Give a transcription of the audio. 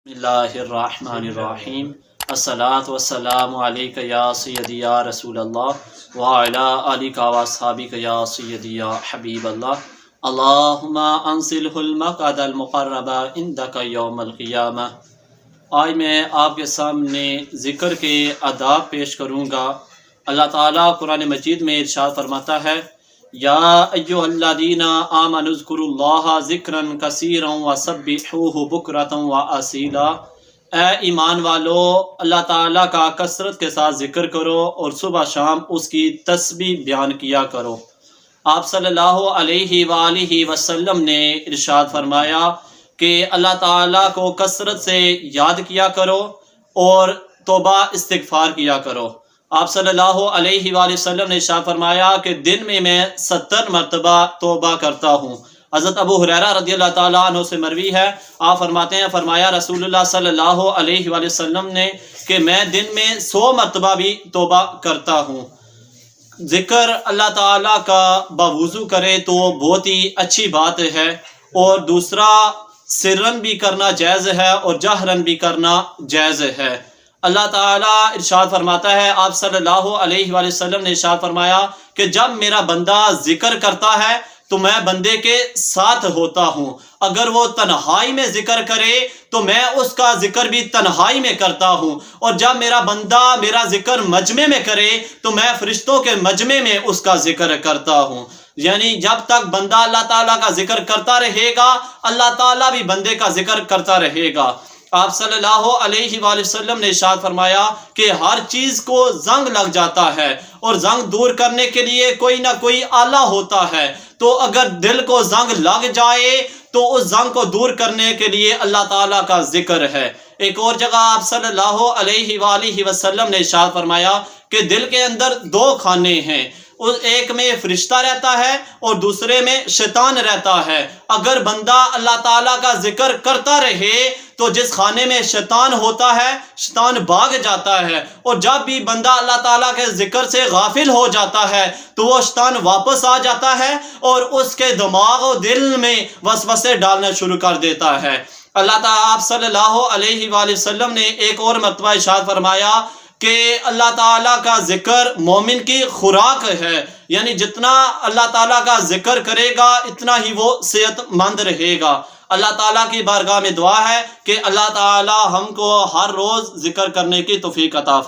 بسم اللہ الرحمن الرحیم الصلاۃ والسلام علیک یا سیدی یا رسول اللہ وعلی آلک و اصحابک یا سیدی یا حبیب اللہ اللہم انزلہ المقعد المقرب عندک یوم القیامہ۔ آج میں آپ کے سامنے ذکر کے آداب پیش کروں گا۔ اللہ تعالیٰ قرآن مجید میں ارشاد فرماتا ہے یا ایھا الذین آمنوا اذکروا اللہ ذکرا کثیرا وسبحوہ بکرۃ واصیلا۔ اے ایمان والو، اللہ تعالیٰ کا کثرت کے ساتھ ذکر کرو اور صبح شام اس کی تسبیح بیان کیا کرو۔ آپ صلی اللہ علیہ وآلہ وسلم نے ارشاد فرمایا کہ اللہ تعالیٰ کو کثرت سے یاد کیا کرو اور توبہ استغفار کیا کرو۔ آپ صلی اللہ علیہ وآلہ وسلم نے ارشاد فرمایا کہ دن میں 70 مرتبہ توبہ کرتا ہوں۔ حضرت ابو ہریرہ رضی اللہ تعالیٰ عنہ سے مروی ہے، آپ فرماتے ہیں فرمایا رسول اللہ صلی اللہ علیہ وآلہ وسلم نے کہ میں دن میں 100 مرتبہ بھی توبہ کرتا ہوں۔ ذکر اللہ تعالیٰ کا باوضو کرے تو بہت ہی اچھی بات ہے، اور دوسرا سرن بھی کرنا جائز ہے اور جہرن بھی کرنا جائز ہے۔ اللہ تعالیٰ ارشاد فرماتا ہے، آپ صلی اللہ علیہ وآلہ وسلم نے ارشاد فرمایا کہ جب میرا بندہ ذکر کرتا ہے تو میں بندے کے ساتھ ہوتا ہوں، اگر وہ تنہائی میں ذکر کرے تو میں اس کا ذکر بھی تنہائی میں کرتا ہوں، اور جب میرا بندہ میرا ذکر مجمع میں کرے تو میں فرشتوں کے مجمع میں اس کا ذکر کرتا ہوں۔ یعنی جب تک بندہ اللہ تعالیٰ کا ذکر کرتا رہے گا، اللہ تعالیٰ بھی بندے کا ذکر کرتا رہے گا۔ آپ صلی اللہ علیہ وآلہ وسلم نے ارشاد فرمایا کہ ہر چیز کو زنگ لگ جاتا ہے، اور زنگ دور کرنے کے لیے کوئی نہ کوئی آلہ ہوتا ہے، تو اگر دل کو زنگ لگ جائے تو اس زنگ کو دور کرنے کے لیے اللہ تعالیٰ کا ذکر ہے۔ ایک اور جگہ آپ صلی اللہ علیہ وآلہ وسلم نے ارشاد فرمایا کہ دل کے اندر 2 خانے ہیں، ایک میں فرشتہ رہتا ہے اور دوسرے میں شیطان رہتا ہے۔ اگر بندہ اللہ تعالیٰ کا ذکر کرتا رہے تو جس خانے میں شیطان ہوتا ہے شیطان بھاگ جاتا ہے، اور جب بھی بندہ اللہ تعالیٰ کے ذکر سے غافل ہو جاتا ہے تو وہ شیطان واپس آ جاتا ہے اور اس کے دماغ و دل میں وسوسے ڈالنا شروع کر دیتا ہے۔ اللہ تعالیٰ آپ صلی اللہ علیہ وآلہ وسلم نے ایک اور مرتبہ ارشاد فرمایا کہ اللہ تعالیٰ کا ذکر مومن کی خوراک ہے، یعنی جتنا اللہ تعالیٰ کا ذکر کرے گا اتنا ہی وہ صحت مند رہے گا۔ اللہ تعالیٰ کی بارگاہ میں دعا ہے کہ اللہ تعالیٰ ہم کو ہر روز ذکر کرنے کی توفیق عطا فرمائے۔